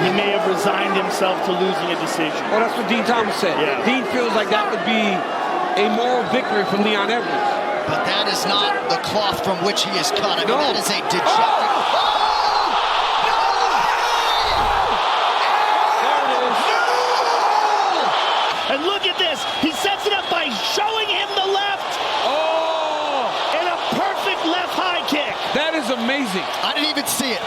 he may have resigned himself to losing a decision. Well, that's what Dean Thomas said. Yeah. Dean feels like that would be a moral victory for Leon Edwards. But that is not the cloth from which he is cut. I mean, that is a dejected... And look at this. He sets it up by showing him the left. Oh! And a perfect left high kick. That is amazing. I didn't even see it.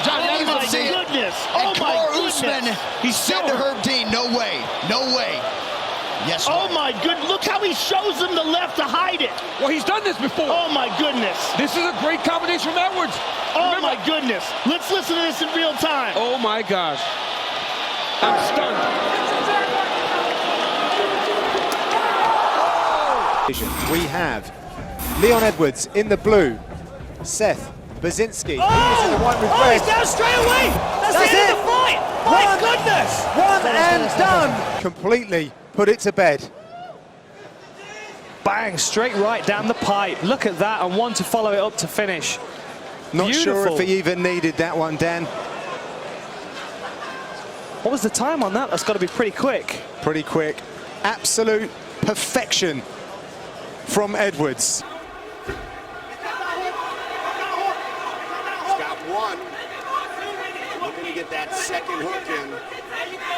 I didn't even see it. Goodness. And Oh my Usman, goodness. he said to Herb Dean, no way, no way. Yes, Oh my goodness. Look how he shows him the left to hide it. Well, he's done this before. Oh my goodness. This is a great combination from Edwards. Oh Remember? my goodness. Let's listen to this in real time. Oh my gosh. I'm stunned. We have Leon Edwards in the blue, Seth Baczynski. Oh! He is in the one with red. He's down straight away. That's the end of the fight. My goodness. One and done. Completely put it to bed. Bang, straight right down the pipe. Look at that, and one to follow it up to finish. Not sure Beautiful. if he even needed that one, Dan. What was the time on that? That's got to be pretty quick. Pretty quick. Absolute perfection from Edwards. He's got one. Looking to get that second hook in.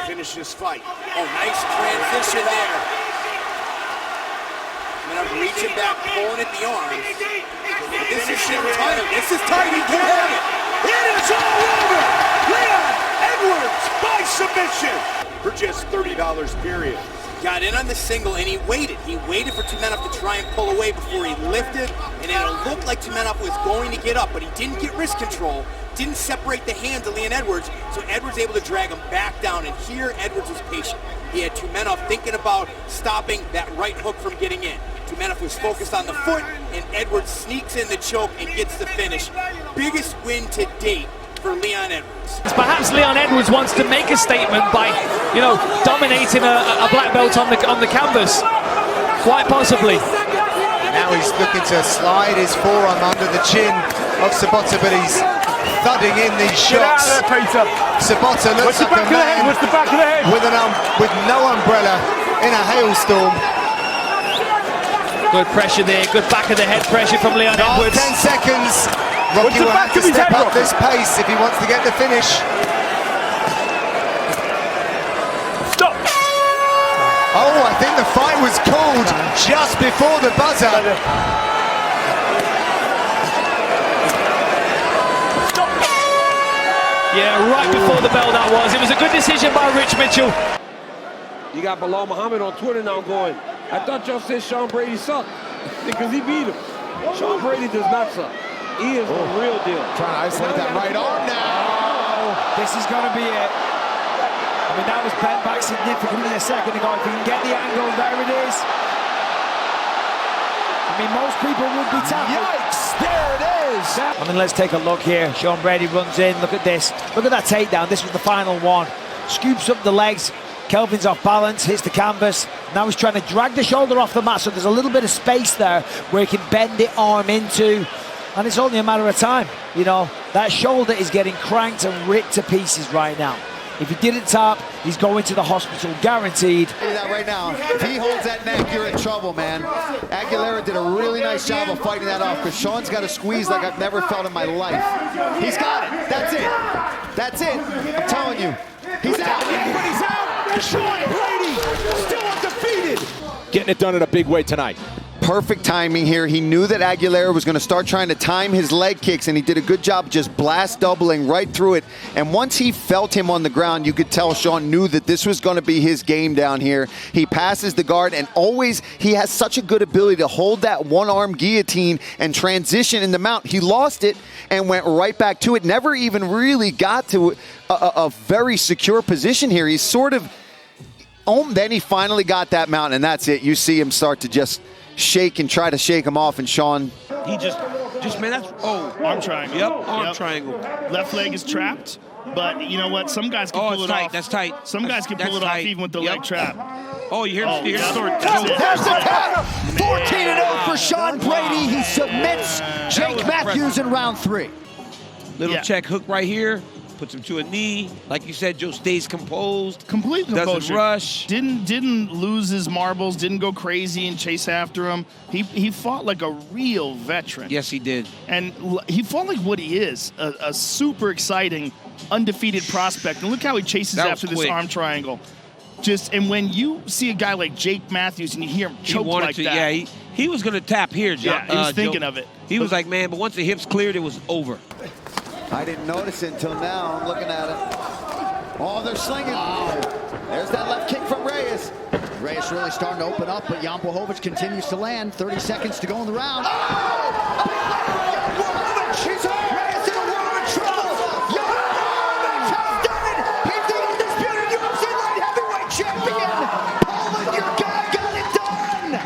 Finish this fight. Oh, nice transition there. Reaching back, pulling at the arms. But this is tight. This is tight. He can have it. It is all over. Leon Edwards by submission for just $30 period. Got in on the single and he waited. He waited for Tumenov to try and pull away before he lifted, and it looked like Tumenov was going to get up, but he didn't get wrist control, didn't separate the hands of Leon Edwards, so Edwards able to drag him back down, and here Edwards was patient. He had Tumenov thinking about stopping that right hook from getting in. Tumenov was focused on the foot, and Edwards sneaks in the choke and gets the finish. Biggest win to date for Leon Edwards. Perhaps Leon Edwards wants to make a statement by, dominating a black belt on the canvas. Quite possibly. Now he's looking to slide his forearm under the chin of Sabota, but he's thudding in these shots. Get out of there, Peter. Sabota looks like a man What's the back of the head? with no umbrella in a hailstorm. Good pressure there, good back of the head pressure from Leon Edwards. 10 seconds. Rocky will have to step up this pace if he wants to get the finish. Stop. Oh, I think the fight was called just before the buzzer. Yeah, right before the bell that was. It was a good decision by Rich Mitchell. You got Bilal Muhammad on Twitter now going, I thought y'all said Sean Brady sucked because he beat him. Sean Brady does not suck. He is the real deal. Trying to isolate that right arm now. This is going to be it. I mean, that was bent back significantly a second ago. If you can get the angle, there it is. I mean, most people would be tackled. Yikes, there it is. I mean, let's take a look here. Sean Brady runs in. Look at this. Look at that takedown. This was the final one. Scoops up the legs. Kelvin's off balance, hits the canvas. Now he's trying to drag the shoulder off the mat, so there's a little bit of space there where he can bend the arm into. And it's only a matter of time. That shoulder is getting cranked and ripped to pieces right now. If he didn't tap, he's going to the hospital, guaranteed. Tell you that right now. If he holds that neck, you're in trouble, man. Aguilera did a really nice job of fighting that off, because Sean's got a squeeze like I've never felt in my life. He's got it. That's it. That's it. I'm telling you. He's out. Everybody's out. Sean Brady still undefeated. Getting it done in a big way tonight. Perfect timing here. He knew that Aguilera was going to start trying to time his leg kicks, and he did a good job just blast doubling right through it. And once he felt him on the ground, you could tell Sean knew that this was going to be his game down here. He passes the guard, and always he has such a good ability to hold that one-arm guillotine and transition in the mount. He lost it and went right back to it. Never even really got to a very secure position here. He's sort of... then he finally got that mount, and that's it. You see him start to just shake and try to shake him off, and Sean... He just man, that's... Arm triangle. Yep, arm triangle. Left leg is trapped, but you know what? Some guys can pull it off. That's tight. Some guys can pull it off even with the leg trap. Oh, you hear the story. There's the tap! 14-0 for Sean Brady. He submits Jake Matthews in round 3. Little check hook right here. puts him to a knee. Like you said, Joe stays composed. Complete composure. Doesn't rush. Didn't lose his marbles. Didn't go crazy and chase after him. He fought like a real veteran. Yes, he did. And he fought like what he is, a super exciting, undefeated prospect. And look how he chases after this arm triangle. And when you see a guy like Jake Matthews and you hear him choke like that. Yeah, he was going to tap here, John. Yeah, he was thinking of it. He was like, man, but once the hips cleared, it was over. I didn't notice it until now. I'm looking at it. Oh, they're slinging. There's that left kick from Reyes. Reyes really starting to open up, but Jan Blachowicz continues to land. 30 seconds to go in the round. He's hurt. Reyes in a world of trouble. Jan Blachowicz has done it. He's the undisputed UFC light heavyweight champion. Holland, your guy got it done.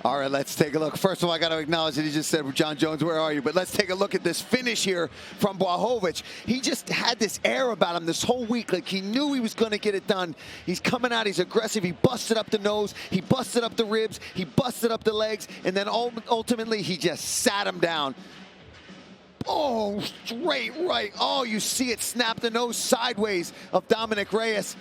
All right, let's take a look. First of all, I got to acknowledge that he just said, John Jones, where are you? But let's take a look at this finish here from Blachowicz. He just had this air about him this whole week, like he knew he was going to get it done. He's coming out, he's aggressive, he busted up the nose, he busted up the ribs, he busted up the legs, and then ultimately he just sat him down. Oh, straight right. Oh, you see it snap the nose sideways of Dominic Reyes.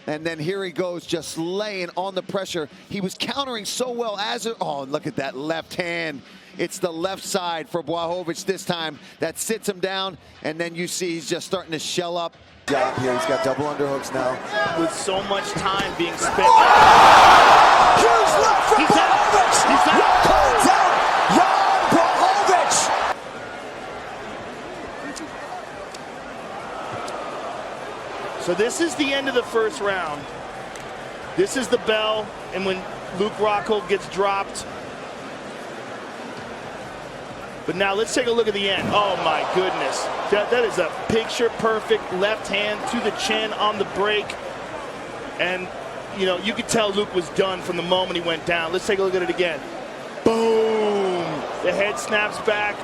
And then here he goes, just laying on the pressure. He was countering so well oh, look at that left hand. It's the left side for Blachowicz this time that sits him down. And then you see he's just starting to shell up. Job here, he's got double underhooks now. With so much time being spent. Oh! Huge left from Blachowicz! He's out. Calls out Jan Blachowicz! So this is the end of the first round. This is the bell, and when Luke Rockhold gets dropped. But now let's take a look at the end. Oh my goodness. That is a picture-perfect left hand to the chin on the break. And, you know, you could tell Luke was done from the moment he went down. Let's take a look at it again. Boom! The head snaps back.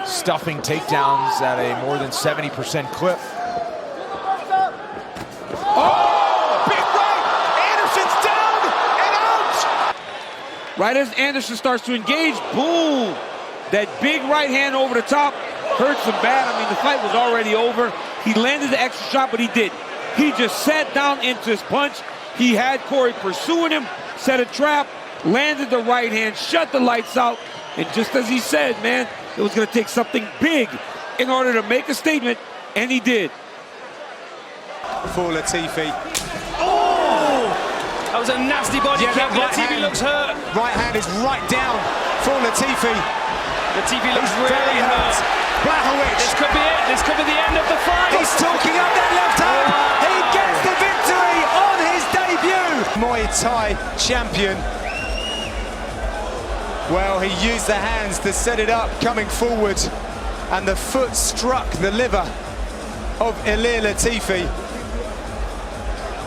Stuffing takedowns at a more than 70% clip. Oh! Big right! Anderson's down and out! Right as Anderson starts to engage, boom! That big right hand over the top hurts him bad. I mean, the fight was already over. He landed the extra shot, but he didn't. He just sat down into his punch. He had Corey pursuing him, set a trap, landed the right hand, shut the lights out, and just as he said, man, it was going to take something big in order to make a statement, and he did. For Latifi. Oh! That was a nasty body kick. Latifi looks hurt. Right hand is right down for Latifi. Latifi looks really hurt. Blachowicz. This could be it. This could be the end of the fight. He's talking up that left hand. He gets the victory on his debut. Muay Thai champion. Well, he used the hands to set it up, coming forward, and the foot struck the liver of Ilir Latifi.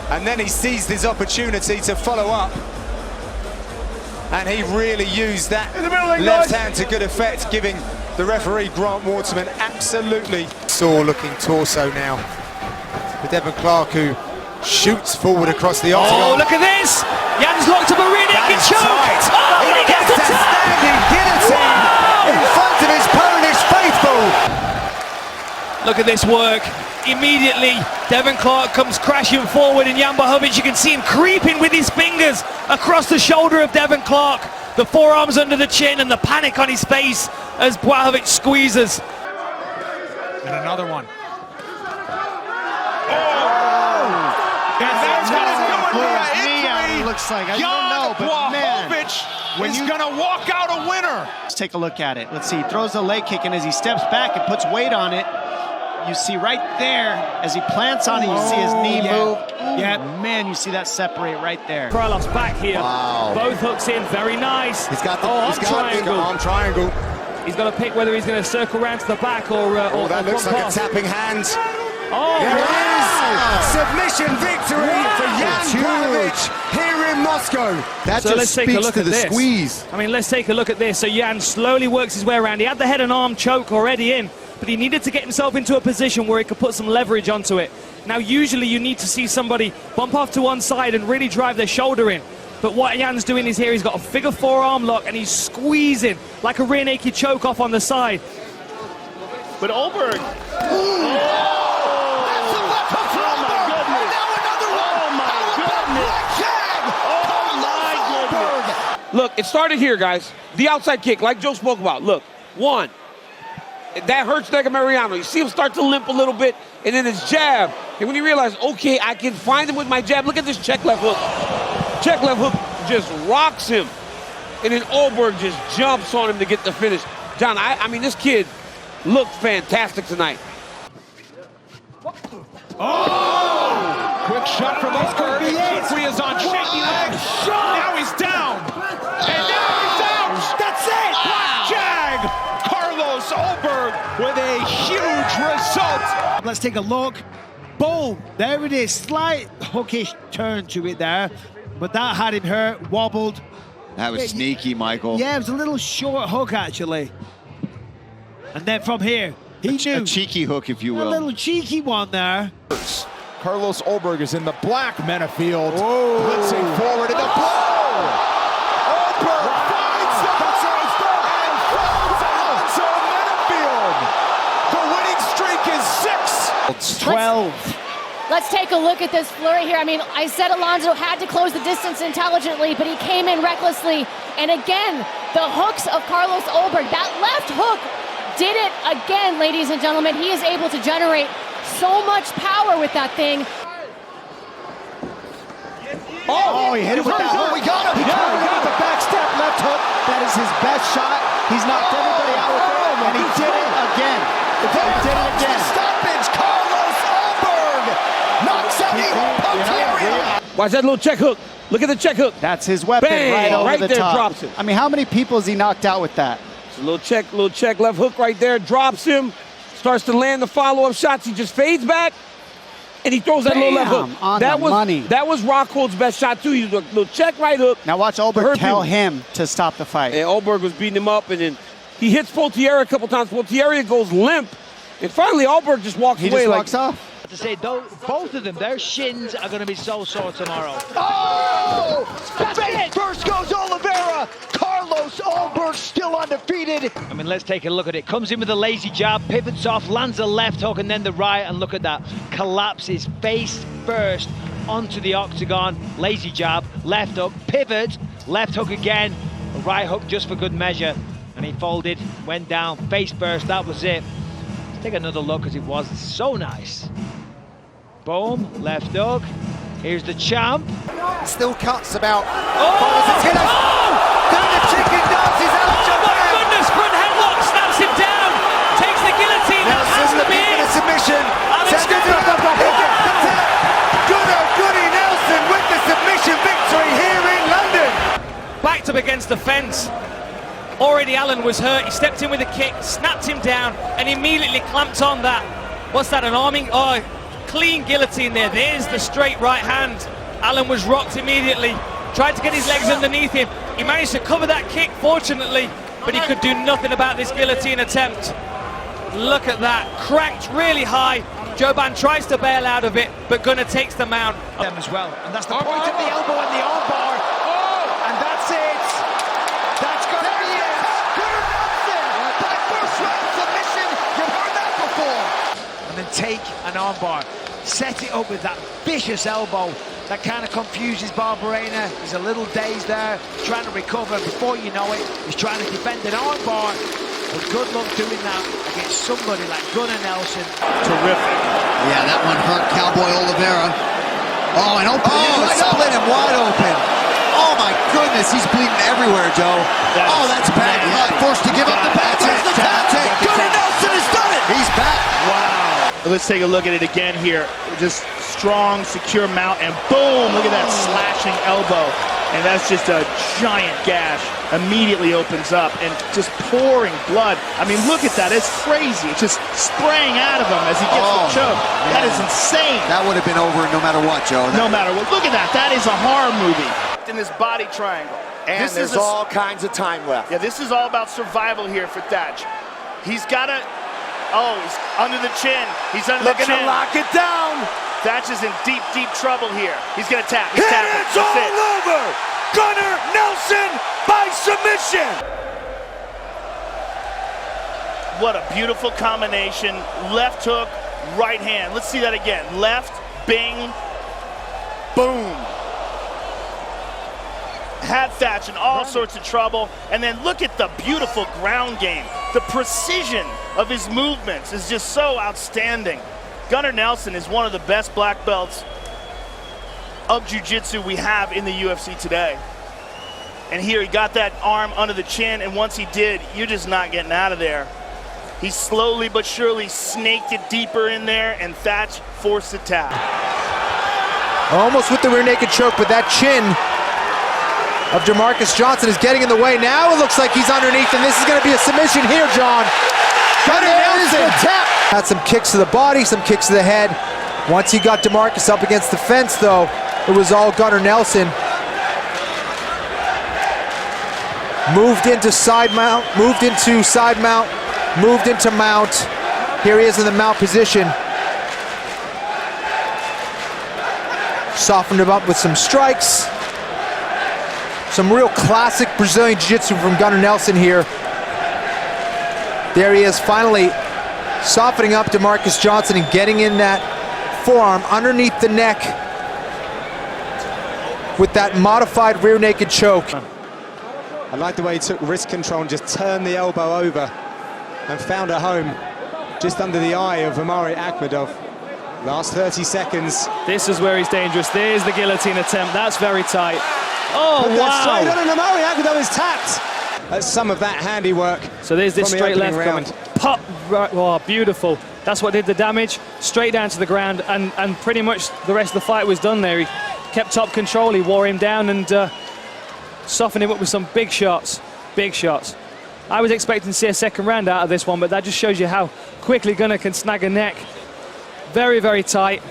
And then he seized his opportunity to follow up. And he really used that left hand to good effect, giving the referee Grant Waterman absolutely sore looking torso now. For Devin Clark, who shoots forward across the octagon. Oh, look at this! Jan's locked up a rear naked choke! Oh, and he gets the tap! Standing guillotine in front of his Polish faithful! Look at this work. Immediately, Devin Clark comes crashing forward, and Jan Blachowicz, you can see him creeping with his fingers across the shoulder of Devin Clark. The forearms under the chin and the panic on his face as Blachowicz squeezes. And another one. And that's going to do it for an injury. Looks like, I Jan don't know, but man. Blachowicz is going to walk out a winner. Let's take a look at it. Let's see, he throws a leg kick, and as he steps back and puts weight on it, you see right there, as he plants on it, you see his knee move. Yeah, man, you see that separate right there. Krylof's back here. Wow. Both hooks in, very nice. He's got the Arm triangle. He's got to pick whether he's going to circle around to the back or That looks like pass. a tapping hand. Oh, There wow. it is! Submission victory for Jan Blachowicz here in Moscow. That So just let's take a speaks look to at the this. squeeze. I mean, let's take a look at this. So Jan slowly works his way around. He had the head and arm choke already in, but he needed to get himself into a position where he could put some leverage onto it. Now, usually you need to see somebody bump off to one side and really drive their shoulder in. But what Jan's doing is here, he's got a figure four arm lock, and he's squeezing like a rear naked choke off on the side. But Ulberg. Look, it started here, guys. The outside kick, like Joe spoke about. Look, one. That hurts Nega Mariano. You see him start to limp a little bit, and then his jab. And when he realized, okay, I can find him with my jab. Look at this check left hook. Check left hook just rocks him. And then Ulberg just jumps on him to get the finish. John, I mean, this kid looked fantastic tonight. Oh! Quick shot from Ulberg. He is on shaky legs. Now he's down. And now he's out. That's it. Black jag. Carlos Ulberg with a huge result. Let's take a look. Boom. There it is. Slight hookish turn to it there. But that had him hurt, wobbled. That was sneaky, Michael. Yeah, it was a little short hook, actually. And then from here, he knew. A cheeky hook, if you will. A little cheeky one there. Carlos Ulberg is in the black Menafield. Blitzing forward in the blow. Ulberg finds the and throws Alonso Menafield. The winning streak is 6. 12. Let's take a look at this flurry here. I mean, I said Alonso had to close the distance intelligently, but he came in recklessly. And again, the hooks of Carlos Ulberg. That left hook did it again, ladies and gentlemen. He is able to generate so much power with that thing. Oh, he hit it with that hook. We got him. He got the back step left hook. That is his best shot. He's knocked everybody out with it, and he did it again. He did it again. Stoppage. Carlos Ulberg knocks out Charriere. Watch that little check hook. Look at the check hook. That's his weapon. Bang, right over right the there, top. drops him. I mean, how many people has he knocked out with that? A little check left hook right there, drops him, starts to land the follow-up shots. He just fades back, and he throws that little left hook. On that the was money. That was Rockhold's best shot too. He was a little check right hook. Now watch Ulberg tell him to stop the fight. And Ulberg was beating him up, and then he hits Charriere a couple times. Charriere goes limp, and finally Ulberg just walks away. He just walks off. To say, both of them, their shins are going to be so sore tomorrow. Oh! That's it! First goes Oliveira. Carlos Ulberg still undefeated. I mean, let's take a look at it. Comes in with a lazy jab, pivots off, lands a left hook, and then the right, and look at that. Collapses face first onto the octagon. Lazy jab, left hook, pivot, left hook again, a right hook just for good measure. And he folded, went down, face first, that was it. Let's take another look, because it was so nice. Boom, left hook. Here's the champ. Still cuts about. Oh! Then the chicken dance is out. Oh my goodness, front headlock, snaps him down, takes the guillotine, that has to be it. Submission. Gunnar Nelson with the submission victory here in London. Backed up against the fence. Already Allen was hurt. He stepped in with a kick, snapped him down, and immediately clamped on that. What's that, an arming? Oh, clean guillotine there. There's the straight right hand. Allen was rocked immediately. Tried to get his legs underneath him. He managed to cover that kick, fortunately, but he could do nothing about this guillotine attempt. Look at that. Cracked really high. Joban tries to bail out of it, but Gunnar takes the mount. Them as well. And that's the point of the elbow and the armbar. And that's it. That's going to be it. Gunnar Nelson by first round submission. You've heard that before. And then take an armbar. Set it up with that vicious elbow that kind of confuses Barberena. He's a little dazed there, trying to recover. Before you know it, he's trying to defend an armbar. But good luck doing that against somebody like Gunnar Nelson. Terrific. Yeah, that one hurt Cowboy Oliveira. Oh, and split him wide open. Oh my goodness, he's bleeding everywhere, Joe. That's bad blood. Forced to give up the back. That's the tactic. Gunnar Nelson has done it. He's back. Wow. Let's take a look at it again here. Just strong, secure mount, and boom, look at that slashing elbow. And that's just a giant gash. Immediately opens up and just pouring blood. I mean, look at that. It's crazy. It's just spraying out of him as he gets the choke. Man. That is insane. That would have been over no matter what, Joe. No matter what. Look at that. That is a horror movie. In this body triangle. And there's all kinds of time left. Yeah, this is all about survival here for Thatch. He's got to... Oh, he's under the chin. He's under the chin. Looking to lock it down. Thatch is in deep, deep trouble here. He's going to tap. He's tapping. It's all over. Gunnar Nelson by submission. What a beautiful combination. Left hook, right hand. Let's see that again. Left, bing, boom. had Thatch in all sorts of trouble. And then look at the beautiful ground game. The precision of his movements is just so outstanding. Gunnar Nelson is one of the best black belts of jiu-jitsu we have in the UFC today. And here he got that arm under the chin, and once he did, you're just not getting out of there. He slowly but surely snaked it deeper in there, and Thatch forced the tap. Almost with the rear naked choke, but that chin of Demarcus Johnson is getting in the way. Now it looks like he's underneath, and this is going to be a submission here, John. Gunnar Nelson had some kicks to the body, some kicks to the head. Once he got Demarcus up against the fence, though, it was all Gunnar Nelson. Moved into side mount, moved into side mount, moved into mount. Here he is in the mount position. Softened him up with some strikes. Some real classic Brazilian Jiu-Jitsu from Gunnar Nelson here. There he is, finally softening up Demarcus Johnson and getting in that forearm underneath the neck with that modified rear naked choke. I like the way he took wrist control and just turned the elbow over and found a home just under the eye of Omari Akhmedov. Last 30 seconds. This is where he's dangerous. There's the guillotine attempt. That's very tight. Oh, Put that wow. straight on, and Omari Akhmedov is tapped. That's some of that handiwork. So there's this from the straight left opening round. coming. Pop, right, oh, beautiful. That's what did the damage. Straight down to the ground, and pretty much the rest of the fight was done there. He kept top control, he wore him down, and softened him up with some big shots. Big shots. I was expecting to see a second round out of this one, but that just shows you how quickly Gunnar can snag a neck. Very, very tight.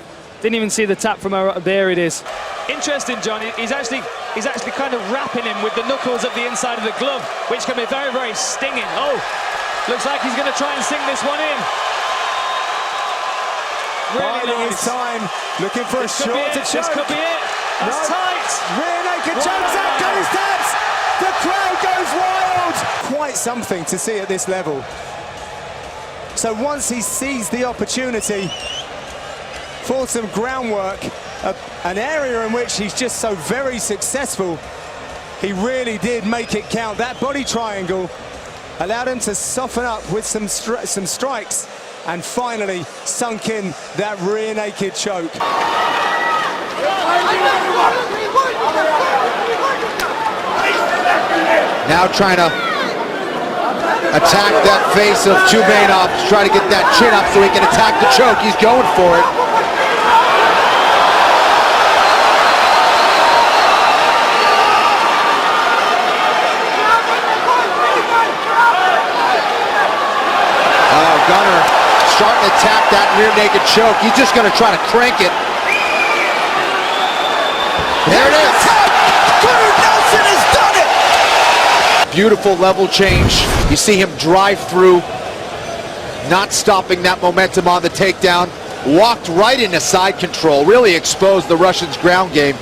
Didn't even see the tap from her. There it is. Interesting, John. He's actually kind of wrapping him with the knuckles at the inside of the glove, which can be very, very stinging. Oh, looks like he's going to try and sink this one in. Really Biding nice. his time, looking for a shot to choke. This could be it. That's tight. Rear naked choke, that goes taps. The crowd goes wild. Quite something to see at this level. So once he sees the opportunity for some groundwork, an area in which he's just so very successful, he really did make it count. That body triangle allowed him to soften up with some strikes, and finally sunk in that rear naked choke. Now trying to attack that face of Chubainov to try to get that chin up so he can attack the choke. He's going for it. Gunnar starting to tap that rear naked choke. He's just going to try to crank it. There it is. Gunnar Nelson has done it. Beautiful level change. You see him drive through, not stopping that momentum on the takedown. Walked right into side control, really exposed the Russians' ground game.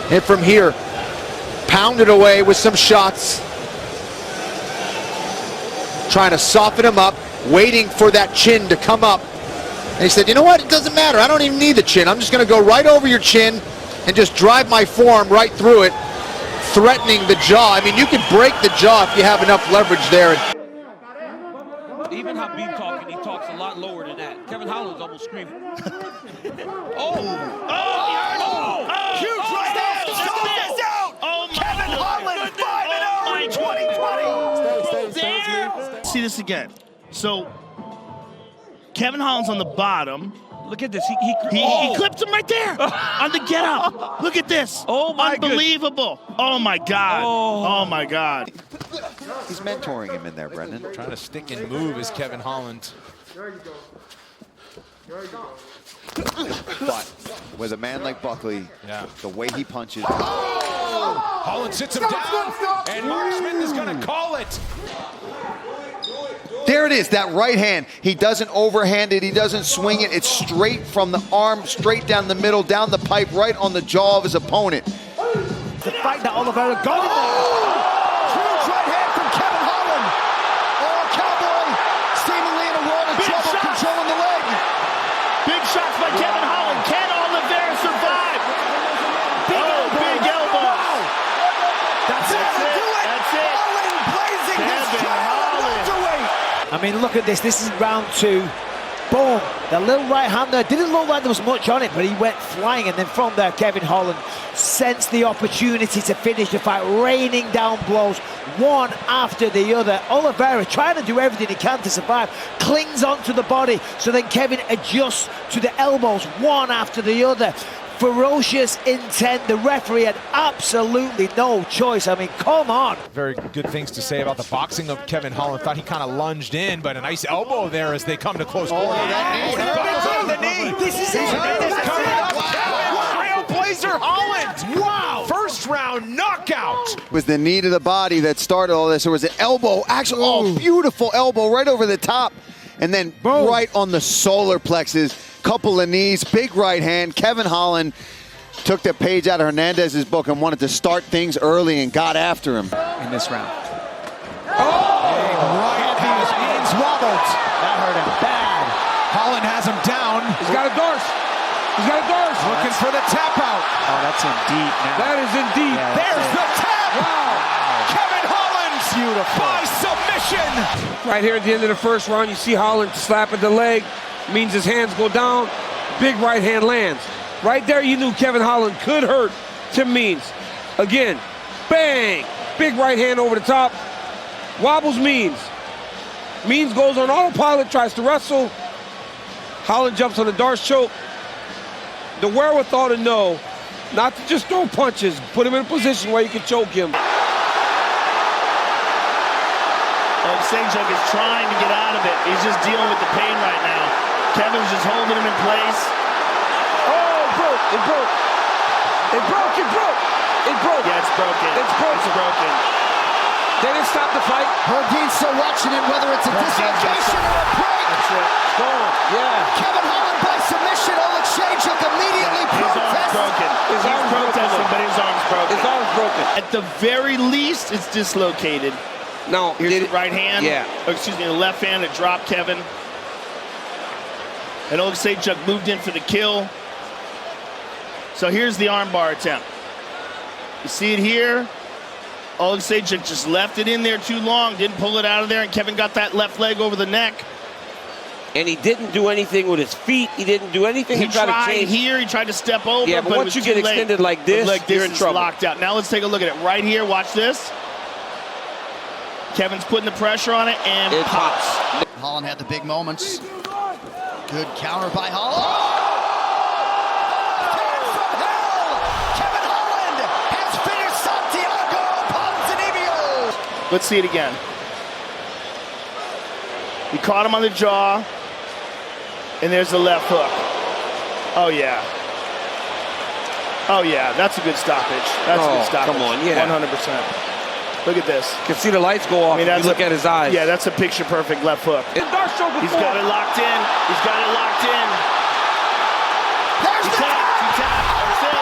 And from here, pounded away with some shots. Trying to soften him up, waiting for that chin to come up. And he said, you know what, it doesn't matter. I don't even need the chin. I'm just going to go right over your chin and just drive my forearm right through it, threatening the jaw. I mean, you can break the jaw if you have enough leverage there. Even Habib talking, he talks a lot lower than that. Kevin Holland's almost screaming. Huge right hand. Shoulders out. Kevin Holland 5-0 in 2020. See this again. So Kevin Holland's on the bottom. Look at this. He clipped him right there on the get up. Look at this. Oh my Unbelievable. Oh my God. Oh my God. He's mentoring him in there, Brendan. Trying to stick and move is Kevin Holland. But with a man like Buckley, the way he punches. Holland sits him down, and Mark Smith is going to call it. There it is, that right hand. He doesn't overhand it, he doesn't swing it. It's straight from the arm, straight down the middle, down the pipe, right on the jaw of his opponent. The fight that Oliveira got in there. Huge right hand from Kevin Holland. Oh, Cowboy seemingly in a world of trouble controlling the leg. Big shots by Kevin Holland. Can Oliveira survive? Big elbow. That's I mean, look at this. This is round 2. Boom. The little right hand there. Didn't look like there was much on it, but he went flying. And then from there, Kevin Holland sensed the opportunity to finish the fight, raining down blows, one after the other. Oliveira trying to do everything he can to survive, clings onto the body, so then Kevin adjusts to the elbows, one after the other. Ferocious intent. The referee had absolutely no choice. I mean, come on. Very good things to say about the boxing of Kevin Holland. Thought he kind of lunged in, but a nice elbow there as they come to close quarter. The knee. This is it. Coming up, Trailblazer Holland. Wow. First round knockout. It was the knee to the body that started all this. There was an elbow, actually, beautiful elbow right over the top. And then right on the solar plexus. Couple of knees, big right hand. Kevin Holland took the page out of Hernandez's book and wanted to start things early and got after him. In this round. Right hand means wobbled. That hurt him bad. Holland has him down. He's got a Darce. He's got a Darce. Looking for the tap out. Oh, that's in deep now. That is in deep. Yeah, There's the tap. Wow. Kevin Holland. Beautiful. By submission. Right here at the end of the first round, you see Holland slap at the leg. Means his hands go down. Big right hand lands. Right there, you knew Kevin Holland could hurt Tim Means. Again, bang. Big right hand over the top. Wobbles Means. Means goes on autopilot, tries to wrestle. Holland jumps on the Darce choke. The wherewithal to know not to just throw punches, put him in a position where you can choke him. Sejak is trying to get out of it. He's just dealing with the pain right now. Kevin's just holding him in place. Oh, it broke. It broke. It broke. It broke. It broke. Yeah, it's broken. It's broken. It's broken. They didn't stop the fight. Herdine's still watching it, whether it's a dislocation or a break. That's it. Go on. Yeah. Kevin Holland by submission. Sejak immediately His arm's broken. His arm's protesting, but his arm's broken. His arm's broken. At the very least, it's dislocated. Now, here's the right hand. Yeah. Or excuse me, the left hand that dropped Kevin. And Sejak moved in for the kill. So here's the armbar attempt. You see it here. Sejak just left it in there too long, didn't pull it out of there, and Kevin got that left leg over the neck. And he didn't do anything with his feet. He didn't do anything. He tried to change. Here, he tried to step over. Yeah, but once you get extended like this, you're in trouble. Locked out. Now let's take a look at it. Right here, watch this. Kevin's putting the pressure on it, and it pops. Holland had the big moments. Good counter by Holland. Kevin Holland has finished Santiago Ponzinibbio. Let's see it again. He caught him on the jaw, and there's the left hook. Oh, yeah. Oh, yeah, that's a good stoppage. That's a good stoppage. Come on, yeah. 100%. Look at this. You can see the lights go off. I mean, if you look at his eyes. Yeah, that's a picture-perfect left hook. He's got it locked in. He's got it locked in. There's he the tapped. He tapped. That's it.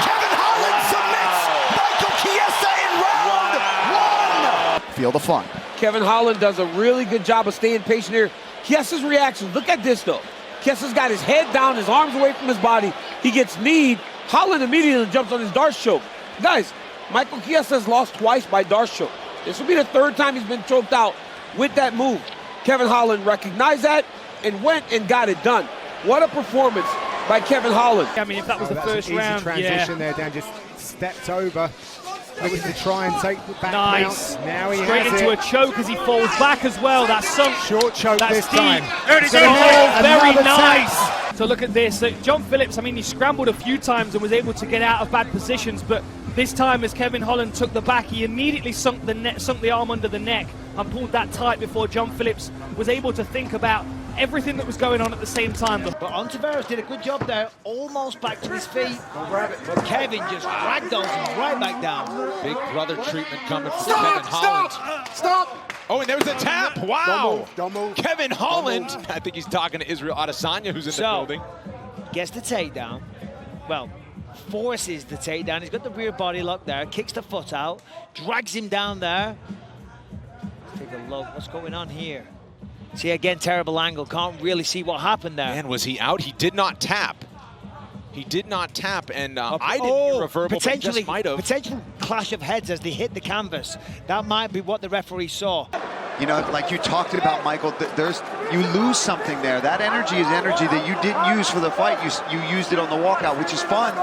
Kevin Holland submits Michael Chiesa in round 1. Feel the fun. Kevin Holland does a really good job of staying patient here. Chiesa's reaction, look at this though. Chiesa's got his head down, his arms away from his body. He gets kneed. Holland immediately jumps on his Darce choke. Guys, Michael Chiesa's lost twice by Darce choke. This will be the third time he's been choked out with that move. Kevin Holland recognized that and went and got it done. What a performance by Kevin Holland. I mean, if that was the first round, transition there, Dan just stepped over. Looking to try and take the back nice. mount. Now he straight has into it. a choke as he falls back as well. That sunk. Short choke That's this deep. time. Oh, very nice. Tap. So look at this. So John Phillips, I mean, he scrambled a few times and was able to get out of bad positions, but this time as Kevin Holland took the back, he immediately sunk the arm under the neck and pulled that tight before John Phillips was able to think about everything that was going on at the same time. But Ontiveros did a good job there, almost back to his feet. But Kevin just ragdolls him right back down. Big brother treatment coming from Kevin Holland. Stop! Oh, and there's a tap. Wow. Don't move. Kevin Holland. I think he's talking to Israel Adesanya, who's in the building. Gets the takedown. Well, forces the takedown. He's got the rear body lock there, kicks the foot out, drags him down there. Let's take a look. What's going on here? See, again, terrible angle. Can't really see what happened there. Man, was he out? He did not tap. He did not tap, and I didn't hear a verbal, but he just might have. Potential clash of heads as they hit the canvas. That might be what the referee saw. You know, like you talked about, Michael, you lose something there. That energy is energy that you didn't use for the fight. You used it on the walkout, which is fun,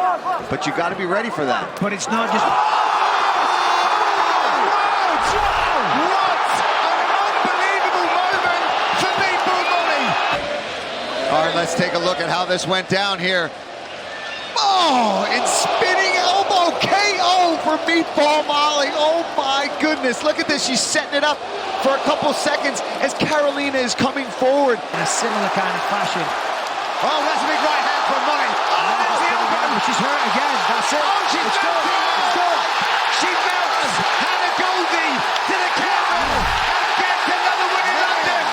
but you got to be ready for that. But it's not just... All right, let's take a look at how this went down here. Oh, and spinning elbow KO for Meatball Molly. Oh my goodness, look at this. She's setting it up for a couple seconds as Carolina is coming forward. In a similar kind of fashion. Oh, that's a big right hand from Molly. Oh, there's the elbow. She's hurt again, that's it. Oh, she's melting. She melts. Hannah Goldie to the camera and gets another win in London.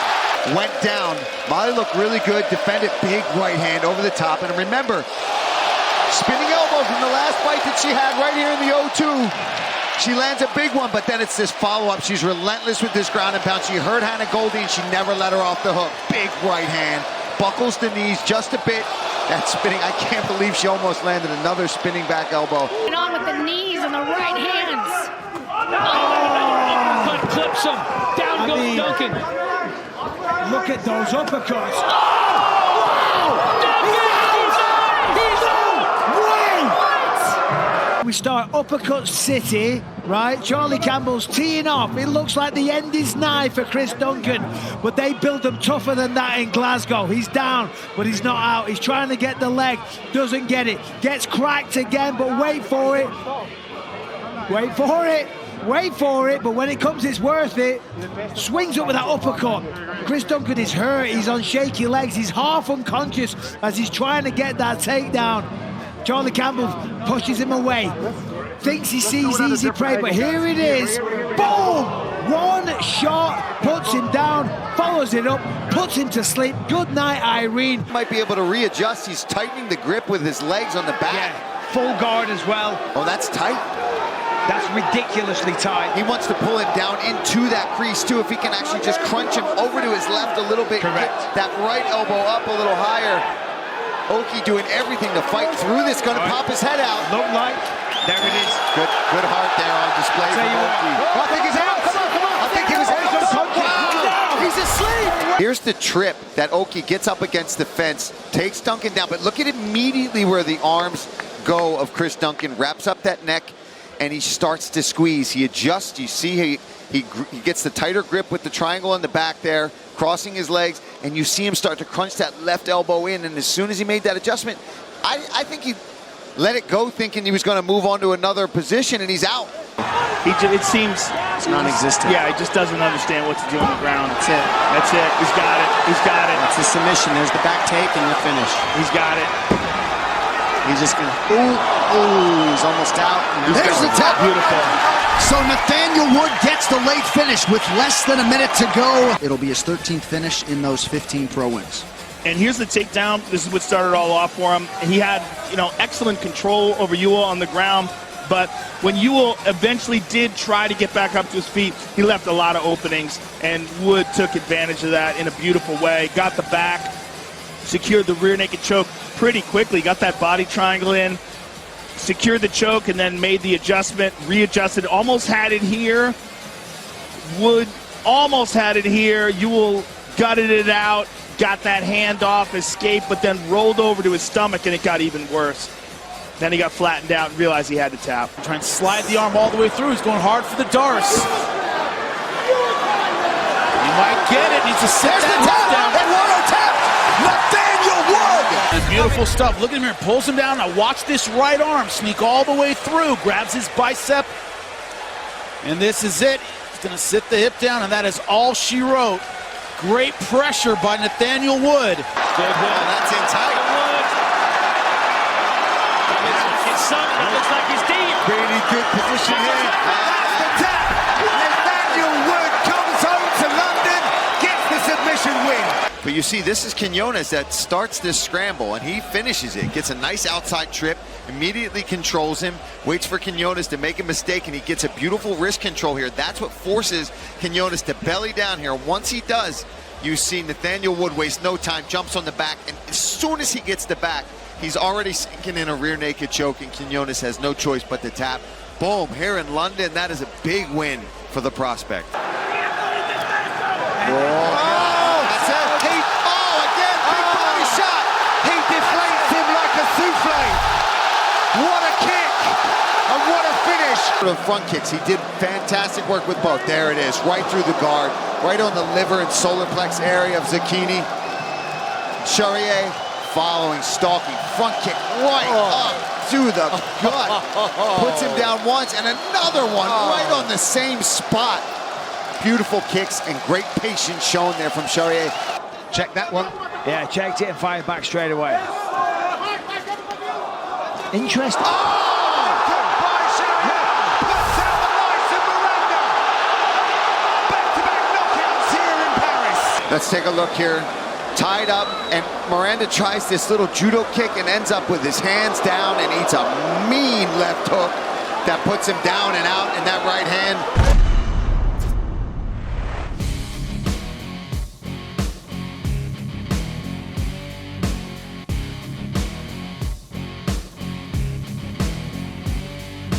Went down. Molly looked really good, defended big right hand over the top. And remember, spinning elbow from the last fight that she had right here in the O2. She lands a big one, but then it's this follow-up. She's relentless with this ground and pound. She hurt Hannah Goldie, and she never let her off the hook. Big right hand, buckles the knees just a bit. That spinning, I can't believe she almost landed another spinning back elbow. And on with the knees and the right hands. Oh, but clips him. Down goes Duncan. Look at those uppercuts. We start uppercut city, right? Charlie Campbell's teeing off. It looks like the end is nigh for Chris Duncan, but they build them tougher than that in Glasgow. He's down, but he's not out. He's trying to get the leg, doesn't get it. Gets cracked again, but wait for it. Wait for it. Wait for it, but when it comes, it's worth it. Swings up with that uppercut. Chris Duncan is hurt. He's on shaky legs. He's half unconscious as he's trying to get that takedown. Charlie Campbell pushes him away. Thinks he sees easy prey, but here it is. Boom! One shot, puts him down, follows it up, puts him to sleep. Good night, Irene. Might be able to readjust. He's tightening the grip with his legs on the back. Yeah, full guard as well. Oh, that's tight. That's ridiculously tight. He wants to pull him down into that crease, too, if he can actually just crunch him over to his left a little bit. Correct. Get that right elbow up a little higher. Oki doing everything to fight through this, gonna pop his head out. Look like, there it is. Good heart there on display from Oki. I think he's out, come on. I think he was out. Wow, he's asleep. Here's the trip that Oki gets up against the fence, takes Duncan down, but look at immediately where the arms go of Chris Duncan, wraps up that neck, and he starts to squeeze. He adjusts, you see he gets the tighter grip with the triangle in the back there, crossing his legs, and you see him start to crunch that left elbow in, and as soon as he made that adjustment, I think he let it go thinking he was going to move on to another position, and he's out. It seems... It's non-existent. Yeah, he just doesn't understand what to do on the ground. That's it. That's it. He's got it. He's got it. It's a submission. There's the back take, and you're finished. He's got it. He's just gonna... Ooh, he's almost out. There's the tap. Beautiful. So Nathaniel Wood gets the late finish with less than a minute to go. It'll be his 13th finish in those 15 pro wins. And here's the takedown. This is what started all off for him. He had, excellent control over Ewell on the ground. But when Ewell eventually did try to get back up to his feet, he left a lot of openings, and Wood took advantage of that in a beautiful way. Got the back, secured the rear naked choke pretty quickly, got that body triangle in, secured the choke, and then made the adjustment, readjusted, almost had it here. Wood almost had it here. Ewell gutted it out, got that hand off, escaped, but then rolled over to his stomach, and it got even worse. Then he got flattened out and realized he had to tap. Trying to slide the arm all the way through. He's going hard for the Darce. He might get it. Needs to set that down. Nathaniel Wood! Beautiful stuff. Look at him here. Pulls him down. Now watch this right arm sneak all the way through. Grabs his bicep. And this is it. He's going to sit the hip down, and that is all she wrote. Great pressure by Nathaniel Wood. Good one. That's in tight. It looks like he's deep. Brady, good position here. That's the tap. Nathaniel Wood comes home to London, gets the submission win. But you see, this is Quinones that starts this scramble, and he finishes it. Gets a nice outside trip, immediately controls him, waits for Quinones to make a mistake, and he gets a beautiful wrist control here. That's what forces Quinones to belly down here. Once he does, you see Nathaniel Wood waste no time, jumps on the back, and as soon as he gets the back, he's already sinking in a rear naked choke, and Quinones has no choice but to tap. Boom, here in London, that is a big win for the prospect. That's it. Again, big body shot. He deflates him like a souffle. What a kick and what a finish. The front kicks, he did fantastic work with both. There it is, right through the guard, right on the liver and solar plex area of Zucchini. Charriere following, stalking, front kick right up to the gut. Puts him down once and another one right on the same spot. Beautiful kicks and great patience shown there from Charriere. Check that one. Yeah, checked it and fired back straight away. Interesting. Let's take a look here. Tied up, and Miranda tries this little judo kick and ends up with his hands down and eats a mean left hook that puts him down and out, and that